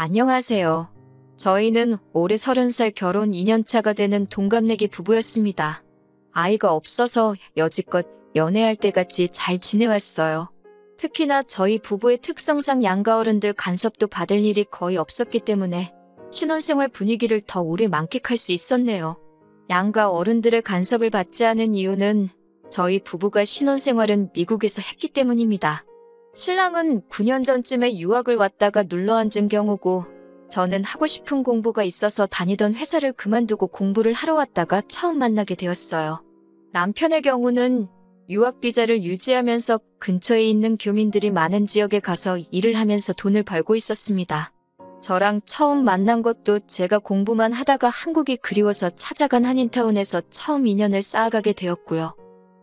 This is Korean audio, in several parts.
안녕하세요. 저희는 올해 30살 결혼 2년차가 되는 동갑내기 부부였습니다. 아이가 없어서 여지껏 연애할 때같이 잘 지내왔어요. 특히나 저희 부부의 특성상 양가 어른들 간섭도 받을 일이 거의 없었기 때문에 신혼생활 분위기를 더 오래 만끽할 수 있었네요. 양가 어른들의 간섭을 받지 않은 이유는 저희 부부가 신혼생활은 미국에서 했기 때문입니다. 신랑은 9년 전쯤에 유학을 왔다가 눌러앉은 경우고 저는 하고 싶은 공부가 있어서 다니던 회사를 그만두고 공부를 하러 왔다가 처음 만나게 되었어요. 남편의 경우는 유학 비자를 유지하면서 근처에 있는 교민들이 많은 지역에 가서 일을 하면서 돈을 벌고 있었습니다. 저랑 처음 만난 것도 제가 공부만 하다가 한국이 그리워서 찾아간 한인타운에서 처음 인연을 쌓아가게 되었고요.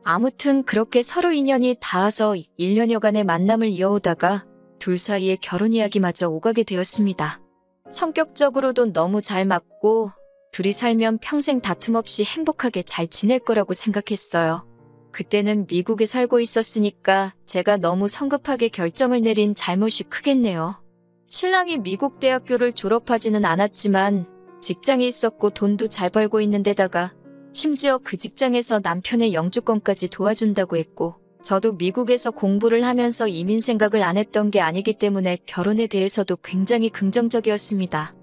아무튼 그렇게 서로 인연이 닿아서 1년여간의 만남을 이어오다가 둘 사이에 결혼 이야기마저 오가게 되었습니다. 성격적으로도 너무 잘 맞고 둘이 살면 평생 다툼 없이 행복하게 잘 지낼 거라고 생각했어요. 그때는 미국에 살고 있었으니까 제가 너무 성급하게 결정을 내린 잘못이 크겠네요. 신랑이 미국 대학교를 졸업하지는 않았지만 직장이 있었고 돈도 잘 벌고 있는 데다가 심지어 그 직장에서 남편의 영주권까지 도와준다고 했고 저도 미국에서 공부를 하면서 이민 생각을 안 했던 게 아니기 때문에 결혼에 대해서도 굉장히 긍정적이었습니다.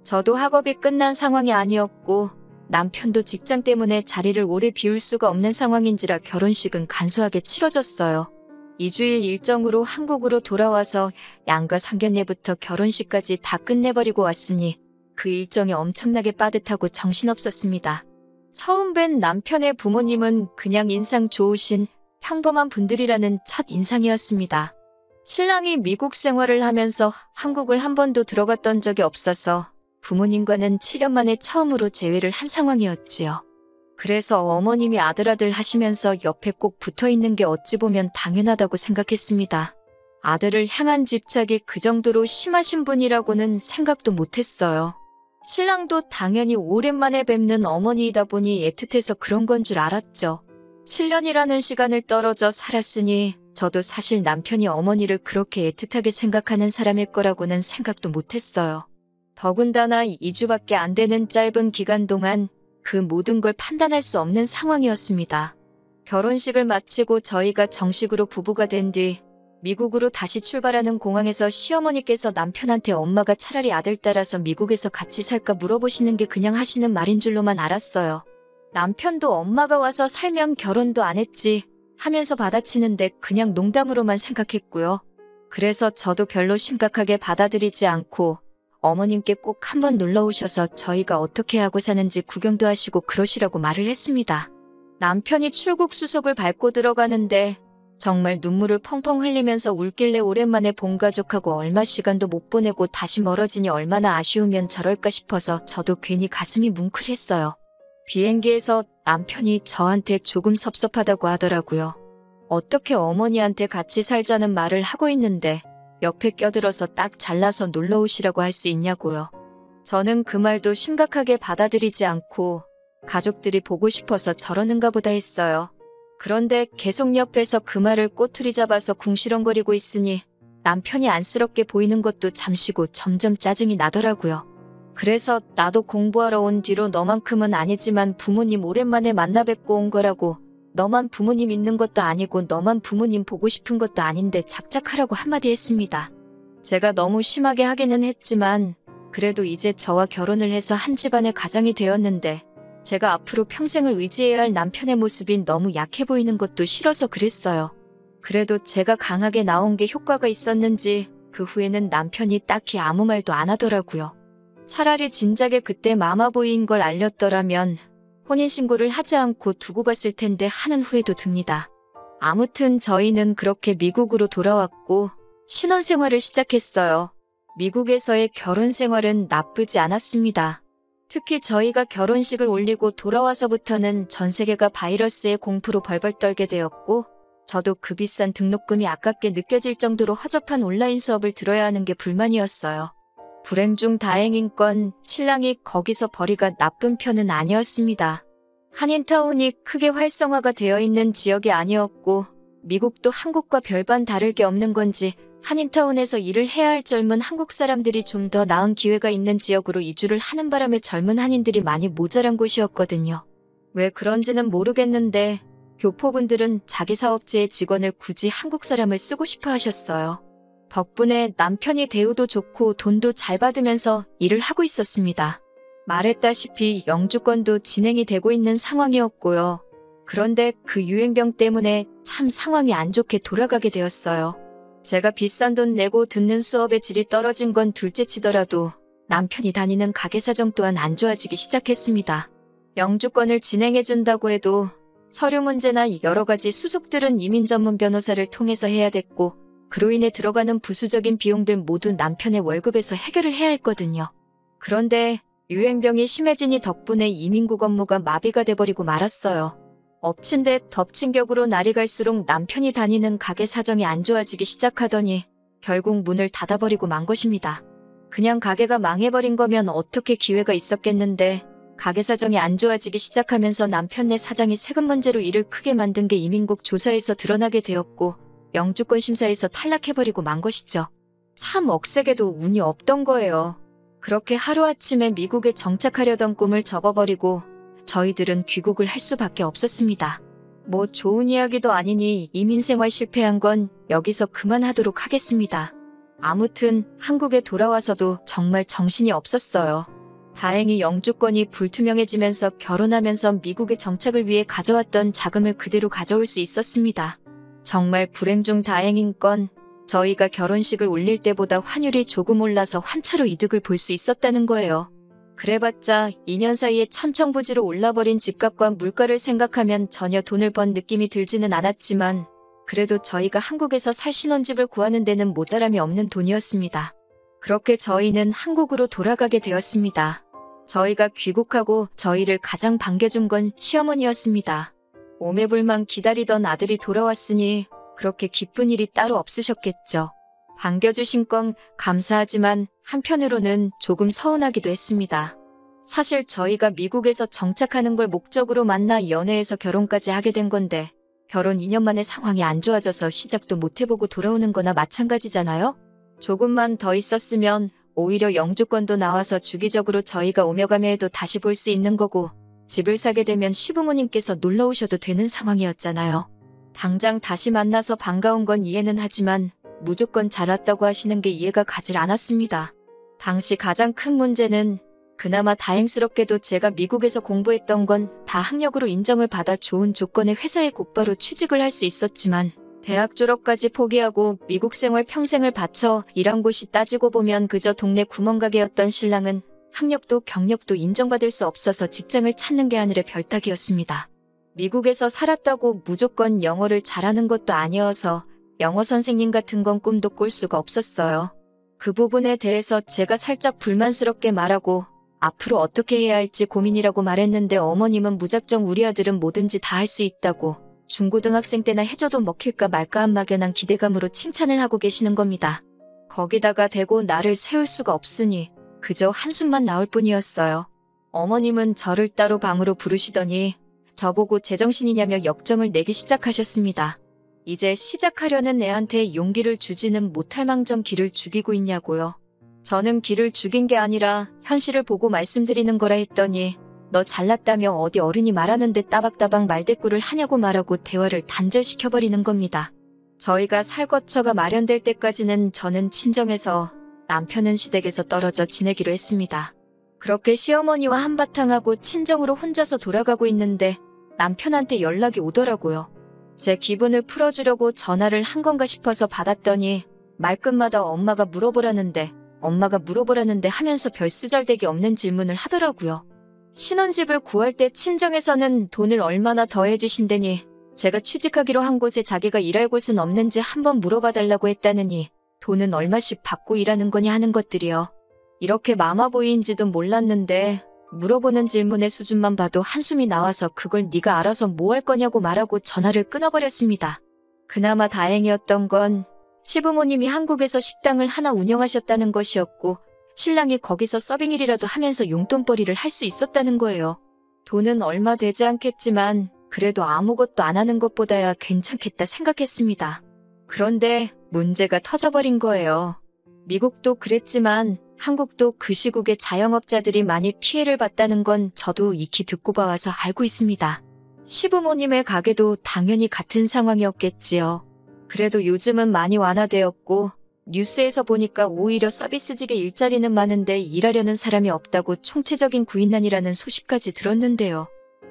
저도 학업이 끝난 상황이 아니었고 남편도 직장 때문에 자리를 오래 비울 수가 없는 상황인지라 결혼식은 간소하게 치러졌어요. 2주일 일정으로 한국으로 돌아와서 양가 상견례부터 결혼식까지 다 끝내버리고 왔으니 그 일정이 엄청나게 빠듯하고 정신없었습니다. 처음 뵌 남편의 부모님은 그냥 인상 좋으신 평범한 분들이라는 첫 인상이었습니다. 신랑이 미국 생활을 하면서 한국을 한 번도 들어갔던 적이 없어서 부모님과는 7년 만에 처음으로 재회를 한 상황이었지요. 그래서 어머님이 아들 하시면서 옆에 꼭 붙어있는 게 어찌 보면 당연하다고 생각했습니다. 아들을 향한 집착이 그 정도로 심하신 분이라고는 생각도 못했어요. 신랑도 당연히 오랜만에 뵙는 어머니이다 보니 애틋해서 그런 건 줄 알았죠. 7년이라는 시간을 떨어져 살았으니 저도 사실 남편이 어머니를 그렇게 애틋하게 생각하는 사람일 거라고는 생각도 못했어요. 더군다나 2주밖에 안 되는 짧은 기간 동안 그 모든 걸 판단할 수 없는 상황이었습니다. 결혼식을 마치고 저희가 정식으로 부부가 된 뒤 미국으로 다시 출발하는 공항에서 시어머니께서 남편한테 엄마가 차라리 아들 따라서 미국에서 같이 살까 물어보시는 게 그냥 하시는 말인 줄로만 알았어요. 남편도 엄마가 와서 살면 결혼도 안 했지 하면서 받아치는데 그냥 농담으로만 생각했고요. 그래서 저도 별로 심각하게 받아들이지 않고 어머님께 꼭 한번 놀러 오셔서 저희가 어떻게 하고 사는지 구경도 하시고 그러시라고 말을 했습니다. 남편이 출국 수속을 밟고 들어가는데 정말 눈물을 펑펑 흘리면서 울길래 오랜만에 본 가족하고 얼마 시간도 못 보내고 다시 멀어지니 얼마나 아쉬우면 저럴까 싶어서 저도 괜히 가슴이 뭉클했어요. 비행기에서 남편이 저한테 조금 섭섭하다고 하더라고요. 어떻게 어머니한테 같이 살자는 말을 하고 있는데 옆에 껴들어서 딱 잘라서 놀러 오시라고 할 수 있냐고요. 저는 그 말도 심각하게 받아들이지 않고 가족들이 보고 싶어서 저러는가 보다 했어요. 그런데 계속 옆에서 그 말을 꼬투리 잡아서 궁시렁거리고 있으니 남편이 안쓰럽게 보이는 것도 잠시고 점점 짜증이 나더라고요. 그래서 나도 공부하러 온 뒤로 너만큼은 아니지만 부모님 오랜만에 만나 뵙고 온 거라고 너만 부모님 있는 것도 아니고 너만 부모님 보고 싶은 것도 아닌데 작작하라고 한마디 했습니다. 제가 너무 심하게 하기는 했지만 그래도 이제 저와 결혼을 해서 한 집안의 가장이 되었는데 제가 앞으로 평생을 의지해야 할 남편의 모습이 너무 약해 보이는 것도 싫어서 그랬어요. 그래도 제가 강하게 나온 게 효과가 있었는지 그 후에는 남편이 딱히 아무 말도 안 하더라고요. 차라리 진작에 그때 마마보이인 걸 알렸더라면 혼인신고를 하지 않고 두고 봤을 텐데 하는 후회도 듭니다. 아무튼 저희는 그렇게 미국으로 돌아왔고 신혼생활을 시작했어요. 미국에서의 결혼생활은 나쁘지 않았습니다. 특히 저희가 결혼식을 올리고 돌아와서부터는 전 세계가 바이러스의 공포로 벌벌 떨게 되었고 저도 그 비싼 등록금이 아깝게 느껴질 정도로 허접한 온라인 수업을 들어야 하는 게 불만이었어요. 불행 중 다행인 건 신랑이 거기서 벌이가 나쁜 편은 아니었습니다. 한인타운이 크게 활성화가 되어 있는 지역이 아니었고 미국도 한국과 별반 다를 게 없는 건지 한인타운에서 일을 해야 할 젊은 한국 사람들이 좀 더 나은 기회가 있는 지역으로 이주를 하는 바람에 젊은 한인들이 많이 모자란 곳이었거든요. 왜 그런지는 모르겠는데 교포분들은 자기 사업체의 직원을 굳이 한국 사람을 쓰고 싶어 하셨어요. 덕분에 남편이 대우도 좋고 돈도 잘 받으면서 일을 하고 있었습니다. 말했다시피 영주권도 진행이 되고 있는 상황이었고요. 그런데 그 유행병 때문에 참 상황이 안 좋게 돌아가게 되었어요. 제가 비싼 돈 내고 듣는 수업의 질이 떨어진 건 둘째치더라도 남편이 다니는 가게 사정 또한 안 좋아지기 시작했습니다. 영주권을 진행해준다고 해도 서류 문제나 여러 가지 수속들은 이민 전문 변호사를 통해서 해야 됐고 그로 인해 들어가는 부수적인 비용들 모두 남편의 월급에서 해결을 해야 했거든요. 그런데 유행병이 심해지니 덕분에 이민국 업무가 마비가 돼버리고 말았어요. 엎친 데 덮친 격으로 날이 갈수록 남편이 다니는 가게 사정이 안 좋아지기 시작하더니 결국 문을 닫아버리고 만 것입니다. 그냥 가게가 망해버린 거면 어떻게 기회가 있었겠는데 가게 사정이 안 좋아지기 시작하면서 남편네 사장이 세금 문제로 일을 크게 만든 게 이민국 조사에서 드러나게 되었고 영주권 심사에서 탈락해버리고 만 것이죠. 참 억세게도 운이 없던 거예요. 그렇게 하루아침에 미국에 정착하려던 꿈을 접어버리고 저희들은 귀국을 할 수밖에 없었습니다. 뭐 좋은 이야기도 아니니 이민생활 실패한 건 여기서 그만하도록 하겠습니다. 아무튼 한국에 돌아와서도 정말 정신이 없었어요. 다행히 영주권이 불투명해지면서 결혼하면서 미국에 정착을 위해 가져왔던 자금을 그대로 가져올 수 있었습니다. 정말 불행 중 다행인 건 저희가 결혼식을 올릴 때보다 환율이 조금 올라서 환차로 이득을 볼 수 있었다는 거예요. 그래봤자 2년 사이에 천정부지로 올라버린 집값과 물가를 생각하면 전혀 돈을 번 느낌이 들지는 않았지만 그래도 저희가 한국에서 살 신혼집을 구하는 데는 모자람이 없는 돈이었습니다. 그렇게 저희는 한국으로 돌아가게 되었습니다. 저희가 귀국하고 저희를 가장 반겨준 건 시어머니였습니다. 오매불망 기다리던 아들이 돌아왔으니 그렇게 기쁜 일이 따로 없으셨겠죠. 반겨주신 건 감사하지만 한편으로는 조금 서운하기도 했습니다. 사실 저희가 미국에서 정착하는 걸 목적으로 만나 연애해서 결혼까지 하게 된 건데 결혼 2년 만에 상황이 안 좋아져서 시작도 못 해보고 돌아오는 거나 마찬가지잖아요? 조금만 더 있었으면 오히려 영주권도 나와서 주기적으로 저희가 오며 가며 해도 다시 볼 수 있는 거고 집을 사게 되면 시부모님께서 놀러 오셔도 되는 상황이었잖아요. 당장 다시 만나서 반가운 건 이해는 하지만 무조건 잘 왔다고 하시는 게 이해가 가질 않았습니다. 당시 가장 큰 문제는 그나마 다행스럽게도 제가 미국에서 공부했던 건 다 학력으로 인정을 받아 좋은 조건의 회사에 곧바로 취직을 할 수 있었지만 대학 졸업까지 포기하고 미국 생활 평생을 바쳐 일한 곳이 따지고 보면 그저 동네 구멍가게였던 신랑은 학력도 경력도 인정받을 수 없어서 직장을 찾는 게 하늘의 별따기였습니다. 미국에서 살았다고 무조건 영어를 잘하는 것도 아니어서 영어 선생님 같은 건 꿈도 꿀 수가 없었어요. 그 부분에 대해서 제가 살짝 불만스럽게 말하고 앞으로 어떻게 해야 할지 고민이라고 말했는데 어머님은 무작정 우리 아들은 뭐든지 다 할 수 있다고 중고등학생 때나 해줘도 먹힐까 말까 한 막연한 기대감으로 칭찬을 하고 계시는 겁니다. 거기다가 대고 나를 세울 수가 없으니 그저 한숨만 나올 뿐이었어요. 어머님은 저를 따로 방으로 부르시더니 저보고 제정신이냐며 역정을 내기 시작하셨습니다. 이제 시작하려는 애한테 용기를 주지는 못할 망정 기를 죽이고 있냐고요. 저는 기를 죽인 게 아니라 현실을 보고 말씀드리는 거라 했더니 너 잘났다며 어디 어른이 말하는데 따박따박 말대꾸를 하냐고 말하고 대화를 단절시켜버리는 겁니다. 저희가 살 거처가 마련될 때까지는 저는 친정에서 남편은 시댁에서 떨어져 지내기로 했습니다. 그렇게 시어머니와 한바탕하고 친정으로 혼자서 돌아가고 있는데 남편한테 연락이 오더라고요. 제 기분을 풀어주려고 전화를 한 건가 싶어서 받았더니 말끝마다 엄마가 물어보라는데 하면서 별 쓰잘데기 없는 질문을 하더라고요. 신혼집을 구할 때 친정에서는 돈을 얼마나 더 해주신다니 제가 취직하기로 한 곳에 자기가 일할 곳은 없는지 한번 물어봐달라고 했다느니 돈은 얼마씩 받고 일하는 거냐 하는 것들이요. 이렇게 마마보이인지도 몰랐는데 물어보는 질문의 수준만 봐도 한숨이 나와서 그걸 네가 알아서 뭐 할 거냐고 말하고 전화를 끊어버렸습니다. 그나마 다행이었던 건 시부모님이 한국에서 식당을 하나 운영하셨다는 것이었고 신랑이 거기서 서빙일이라도 하면서 용돈벌이를 할 수 있었다는 거예요. 돈은 얼마 되지 않겠지만 그래도 아무것도 안 하는 것보다야 괜찮겠다 생각했습니다. 그런데 문제가 터져버린 거예요. 미국도 그랬지만 한국도 그 시국에 자영업자들이 많이 피해를 봤다는 건 저도 익히 듣고 봐와서 알고 있습니다. 시부모님의 가게도 당연히 같은 상황이었겠지요. 그래도 요즘은 많이 완화되었고 뉴스에서 보니까 오히려 서비스직의 일자리는 많은데 일하려는 사람이 없다고 총체적인 구인난이라는 소식까지 들었는데요.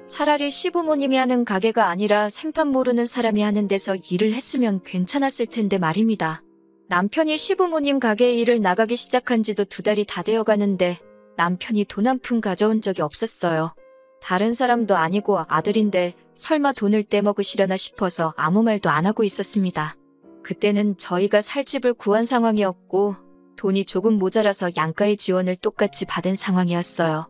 차라리 시부모님이 하는 가게가 아니라 생판 모르는 사람이 하는 데서 일을 했으면 괜찮았을 텐데 말입니다. 남편이 시부모님 가게에 일을 나가기 시작한 지도 2달이 다 되어 가는데 남편이 돈 한 푼 가져온 적이 없었어요. 다른 사람도 아니고 아들인데 설마 돈을 떼먹으시려나 싶어서 아무 말도 안 하고 있었습니다. 그때는 저희가 살 집을 구한 상황이었고 돈이 조금 모자라서 양가의 지원을 똑같이 받은 상황이었어요.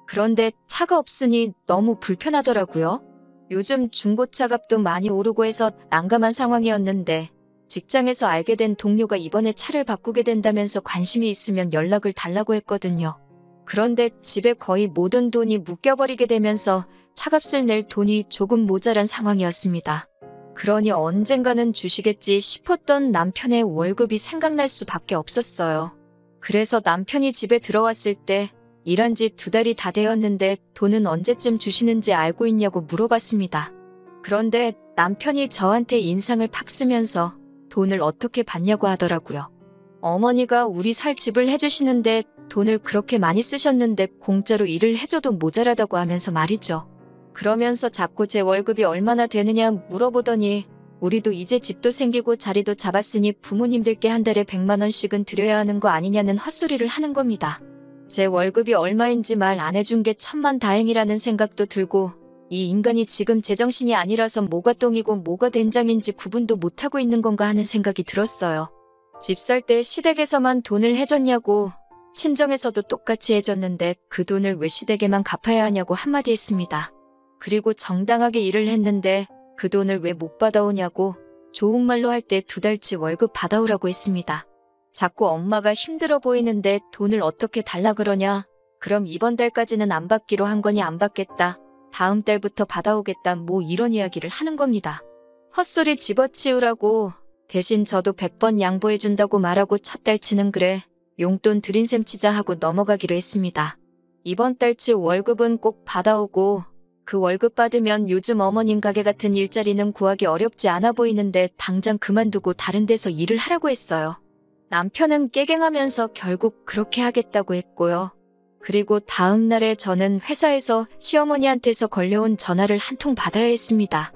그런데 차가 없으니 너무 불편하더라고요. 요즘 중고차 값도 많이 오르고 해서 난감한 상황이었는데 직장에서 알게 된 동료가 이번에 차를 바꾸게 된다면서 관심이 있으면 연락을 달라고 했거든요. 그런데 집에 거의 모든 돈이 묶여버리게 되면서 차값을 낼 돈이 조금 모자란 상황이었습니다. 그러니 언젠가는 주시겠지 싶었던 남편의 월급이 생각날 수밖에 없었어요. 그래서 남편이 집에 들어왔을 때 일한 지 2달이 다 되었는데 돈은 언제쯤 주시는지 알고 있냐고 물어봤습니다. 그런데 남편이 저한테 인상을 팍 쓰면서 돈을 어떻게 받냐고 하더라고요. 어머니가 우리 살 집을 해주시는데 돈을 그렇게 많이 쓰셨는데 공짜로 일을 해줘도 모자라다고 하면서 말이죠. 그러면서 자꾸 제 월급이 얼마나 되느냐 물어보더니 우리도 이제 집도 생기고 자리도 잡았으니 부모님들께 한 달에 100만 원씩은 드려야 하는 거 아니냐는 헛소리를 하는 겁니다. 제 월급이 얼마인지 말 안 해준 게 천만다행이라는 생각도 들고 이 인간이 지금 제정신이 아니라서 뭐가 똥이고 뭐가 된장인지 구분도 못하고 있는 건가 하는 생각이 들었어요. 집 살 때 시댁에서만 돈을 해줬냐고 친정에서도 똑같이 해줬는데 그 돈을 왜 시댁에만 갚아야 하냐고 한마디 했습니다. 그리고 정당하게 일을 했는데 그 돈을 왜 못 받아오냐고 좋은 말로 할 때 2달치 월급 받아오라고 했습니다. 자꾸 엄마가 힘들어 보이는데 돈을 어떻게 달라 그러냐. 그럼 이번 달까지는 안 받기로 한 거니 안 받겠다. 다음 달부터 받아오겠다. 뭐 이런 이야기를 하는 겁니다. 헛소리 집어치우라고 대신 저도 100번 양보해준다고 말하고 첫 달치는 그래. 용돈 드린 셈 치자 하고 넘어가기로 했습니다. 이번 달치 월급은 꼭 받아오고 그 월급 받으면 요즘 어머님 가게 같은 일자리는 구하기 어렵지 않아 보이는데 당장 그만두고 다른 데서 일을 하라고 했어요. 남편은 깨갱하면서 결국 그렇게 하겠다고 했고요. 그리고 다음 날에 저는 회사에서 시어머니한테서 걸려온 전화를 한 통 받아야 했습니다.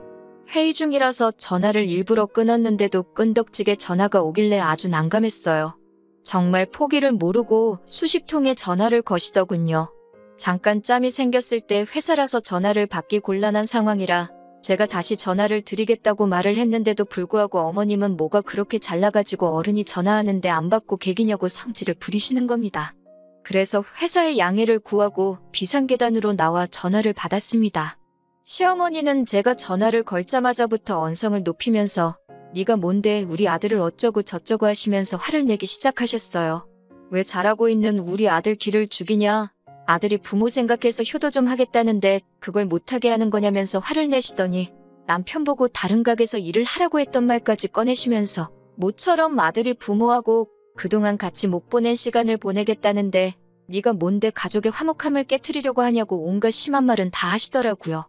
회의 중이라서 전화를 일부러 끊었는데도 끈덕지게 전화가 오길래 아주 난감했어요. 정말 포기를 모르고 수십 통의 전화를 거시더군요. 잠깐 짬이 생겼을 때 회사라서 전화를 받기 곤란한 상황이라 제가 다시 전화를 드리겠다고 말을 했는데도 불구하고 어머님은 뭐가 그렇게 잘나가지고 어른이 전화하는데 안 받고 개기냐고 성질을 부리시는 겁니다. 그래서 회사의 양해를 구하고 비상계단으로 나와 전화를 받았습니다. 시어머니는 제가 전화를 걸자마자부터 언성을 높이면서 네가 뭔데 우리 아들을 어쩌고 저쩌고 하시면서 화를 내기 시작하셨어요. 왜 잘하고 있는 우리 아들 기를 죽이냐. 아들이 부모 생각해서 효도 좀 하겠다는데 그걸 못하게 하는 거냐면서 화를 내시더니 남편 보고 다른 가게에서 일을 하라고 했던 말까지 꺼내시면서 모처럼 아들이 부모하고 그동안 같이 못 보낸 시간을 보내겠다는데 네가 뭔데 가족의 화목함을 깨트리려고 하냐고 온갖 심한 말은 다 하시더라고요.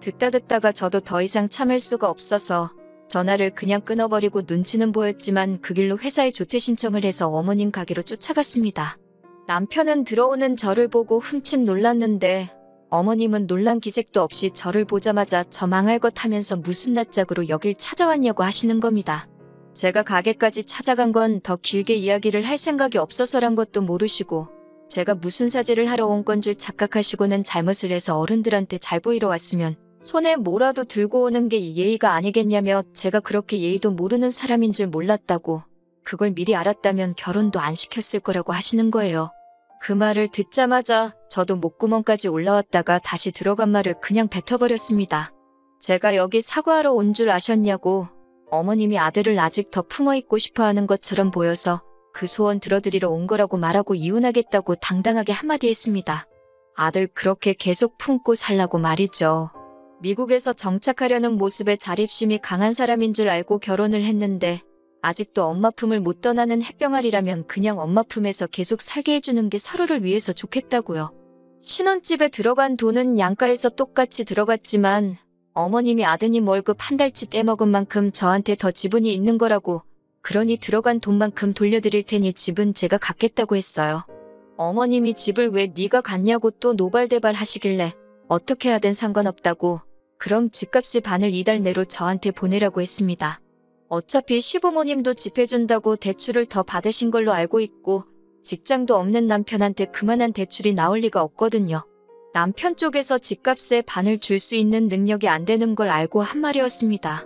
듣다가 저도 더 이상 참을 수가 없어서 전화를 그냥 끊어버리고 눈치는 보였지만 그 길로 회사에 조퇴 신청을 해서 어머님 가게로 쫓아갔습니다. 남편은 들어오는 저를 보고 흠칫 놀랐는데 어머님은 놀란 기색도 없이 저를 보자마자 저 망할 것 하면서 무슨 낯짝으로 여길 찾아왔냐고 하시는 겁니다. 제가 가게까지 찾아간 건 더 길게 이야기를 할 생각이 없어서란 것도 모르시고 제가 무슨 사죄를 하러 온 건 줄 착각하시고는 잘못을 해서 어른들한테 잘 보이러 왔으면 손에 뭐라도 들고 오는 게 예의가 아니겠냐며 제가 그렇게 예의도 모르는 사람인 줄 몰랐다고 그걸 미리 알았다면 결혼도 안 시켰을 거라고 하시는 거예요. 그 말을 듣자마자 저도 목구멍까지 올라왔다가 다시 들어간 말을 그냥 뱉어버렸습니다. 제가 여기 사과하러 온 줄 아셨냐고 어머님이 아들을 아직 더 품어있고 싶어하는 것처럼 보여서 그 소원 들어드리러 온 거라고 말하고 이혼하겠다고 당당하게 한마디 했습니다. 아들 그렇게 계속 품고 살라고 말이죠. 미국에서 정착하려는 모습에 자립심이 강한 사람인 줄 알고 결혼을 했는데 아직도 엄마 품을 못 떠나는 햇병아리라면 그냥 엄마 품에서 계속 살게 해주는 게 서로를 위해서 좋겠다고요. 신혼집에 들어간 돈은 양가에서 똑같이 들어갔지만 어머님이 아드님 월급 한 달치 떼먹은 만큼 저한테 더 지분이 있는 거라고, 그러니 들어간 돈만큼 돌려드릴 테니 집은 제가 갖겠다고 했어요. 어머님이 집을 왜 네가 갖냐고 또 노발대발 하시길래 어떻게 하든 상관없다고, 그럼 집값의 반을 이달 내로 저한테 보내라고 했습니다. 어차피 시부모님도 집 해준다고 대출을 더 받으신 걸로 알고 있고 직장도 없는 남편한테 그만한 대출이 나올 리가 없거든요. 남편 쪽에서 집값의 반을 줄 수 있는 능력이 안 되는 걸 알고 한 말이었습니다.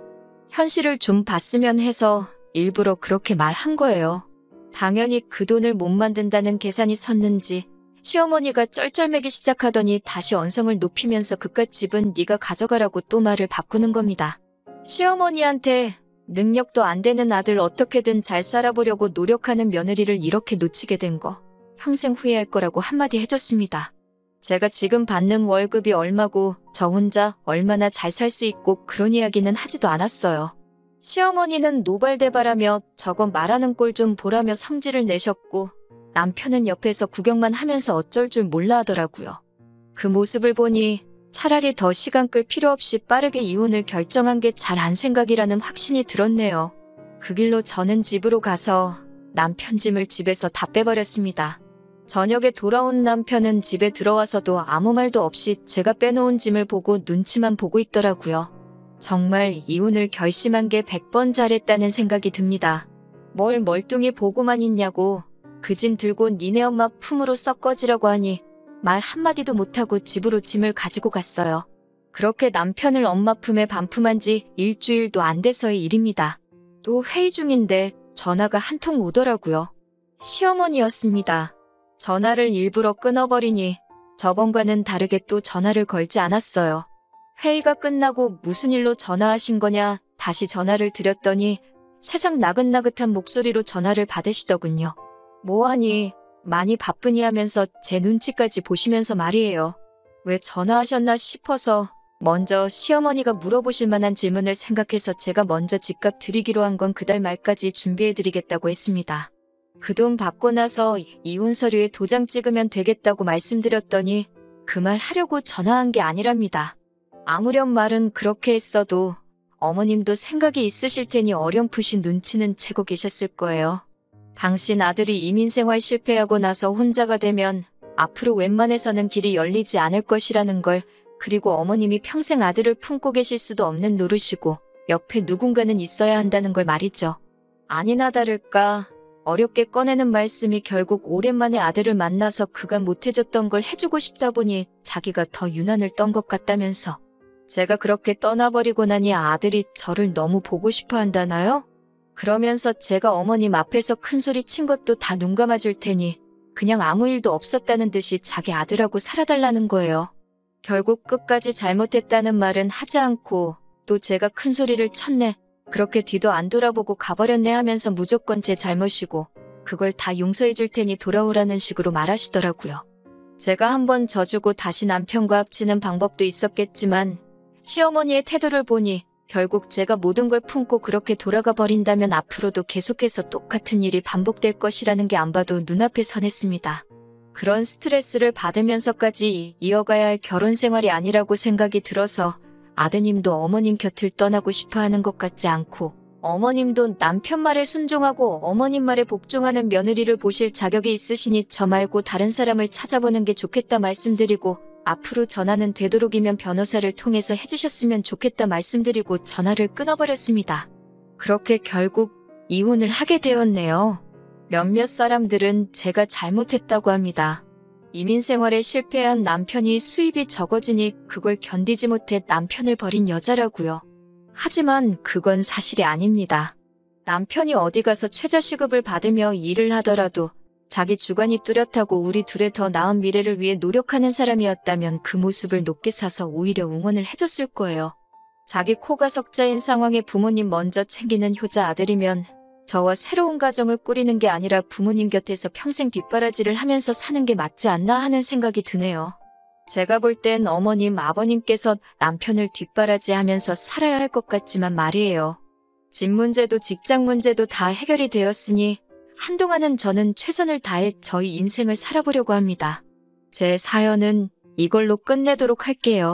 현실을 좀 봤으면 해서 일부러 그렇게 말한 거예요. 당연히 그 돈을 못 만든다는 계산이 섰는지 시어머니가 쩔쩔매기 시작하더니 다시 언성을 높이면서 그깟 집은 네가 가져가라고 또 말을 바꾸는 겁니다. 시어머니한테 능력도 안 되는 아들 어떻게든 잘 살아보려고 노력하는 며느리를 이렇게 놓치게 된 거 평생 후회할 거라고 한마디 해줬습니다. 제가 지금 받는 월급이 얼마고 저 혼자 얼마나 잘 살 수 있고 그런 이야기는 하지도 않았어요. 시어머니는 노발대발하며 저건 말하는 꼴 좀 보라며 성질을 내셨고 남편은 옆에서 구경만 하면서 어쩔 줄 몰라 하더라고요. 그 모습을 보니 차라리 더 시간 끌 필요 없이 빠르게 이혼을 결정한 게 잘한 생각이라는 확신이 들었네요. 그 길로 저는 집으로 가서 남편 짐을 집에서 다 빼버렸습니다. 저녁에 돌아온 남편은 집에 들어와서도 아무 말도 없이 제가 빼놓은 짐을 보고 눈치만 보고 있더라고요. 정말 이혼을 결심한 게 100번 잘했다는 생각이 듭니다. 뭘 멀뚱히 보고만 있냐고, 그 짐 들고 니네 엄마 품으로 썩 꺼지라고 하니 말 한마디도 못하고 집으로 짐을 가지고 갔어요. 그렇게 남편을 엄마 품에 반품한 지 일주일도 안 돼서의 일입니다. 또 회의 중인데 전화가 한 통 오더라고요. 시어머니였습니다. 전화를 일부러 끊어버리니 저번과는 다르게 또 전화를 걸지 않았어요. 회의가 끝나고 무슨 일로 전화하신 거냐 다시 전화를 드렸더니 세상 나긋나긋한 목소리로 전화를 받으시더군요. 뭐하니? 많이 바쁘니 하면서 제 눈치까지 보시면서 말이에요. 왜 전화하셨나 싶어서 먼저 시어머니가 물어보실 만한 질문을 생각해서 제가 먼저 집값 드리기로 한 건 그달 말까지 준비해드리겠다고 했습니다. 그 돈 받고 나서 이혼 서류에 도장 찍으면 되겠다고 말씀드렸더니 그 말 하려고 전화한 게 아니랍니다. 아무렴 말은 그렇게 했어도 어머님도 생각이 있으실 테니 어렴풋이 눈치는 채고 계셨을 거예요. 당신 아들이 이민생활 실패하고 나서 혼자가 되면 앞으로 웬만해서는 길이 열리지 않을 것이라는 걸, 그리고 어머님이 평생 아들을 품고 계실 수도 없는 노릇이고 옆에 누군가는 있어야 한다는 걸 말이죠. 아니나 다를까 어렵게 꺼내는 말씀이 결국 오랜만에 아들을 만나서 그간 못해줬던 걸 해주고 싶다 보니 자기가 더 유난을 떤 것 같다면서. 제가 그렇게 떠나버리고 나니 아들이 저를 너무 보고 싶어 한다나요? 그러면서 제가 어머님 앞에서 큰소리 친 것도 다 눈 감아줄 테니 그냥 아무 일도 없었다는 듯이 자기 아들하고 살아달라는 거예요. 결국 끝까지 잘못했다는 말은 하지 않고 또 제가 큰소리를 쳤네, 그렇게 뒤도 안 돌아보고 가버렸네 하면서 무조건 제 잘못이고 그걸 다 용서해줄 테니 돌아오라는 식으로 말하시더라고요. 제가 한번 져주고 다시 남편과 합치는 방법도 있었겠지만 시어머니의 태도를 보니 결국 제가 모든 걸 품고 그렇게 돌아가 버린다면 앞으로도 계속해서 똑같은 일이 반복될 것이라는 게 안 봐도 눈앞에 선했습니다. 그런 스트레스를 받으면서까지 이어가야 할 결혼 생활이 아니라고 생각이 들어서 아드님도 어머님 곁을 떠나고 싶어 하는 것 같지 않고 어머님도 남편 말에 순종하고 어머님 말에 복종하는 며느리를 보실 자격이 있으시니 저 말고 다른 사람을 찾아보는 게 좋겠다 말씀드리고 앞으로 전화는 되도록이면 변호사를 통해서 해주셨으면 좋겠다 말씀드리고 전화를 끊어버렸습니다. 그렇게 결국 이혼을 하게 되었네요. 몇몇 사람들은 제가 잘못했다고 합니다. 이민 생활에 실패한 남편이 수입이 적어지니 그걸 견디지 못해 남편을 버린 여자라고요. 하지만 그건 사실이 아닙니다. 남편이 어디 가서 최저시급을 받으며 일을 하더라도 자기 주관이 뚜렷하고 우리 둘의 더 나은 미래를 위해 노력하는 사람이었다면 그 모습을 높게 사서 오히려 응원을 해줬을 거예요. 자기 코가 석자인 상황에 부모님 먼저 챙기는 효자 아들이면 저와 새로운 가정을 꾸리는 게 아니라 부모님 곁에서 평생 뒷바라지를 하면서 사는 게 맞지 않나 하는 생각이 드네요. 제가 볼 땐 어머님, 아버님께서 남편을 뒷바라지하면서 살아야 할 것 같지만 말이에요. 집 문제도 직장 문제도 다 해결이 되었으니 한동안은 저는 최선을 다해 저희 인생을 살아보려고 합니다. 제 사연은 이걸로 끝내도록 할게요.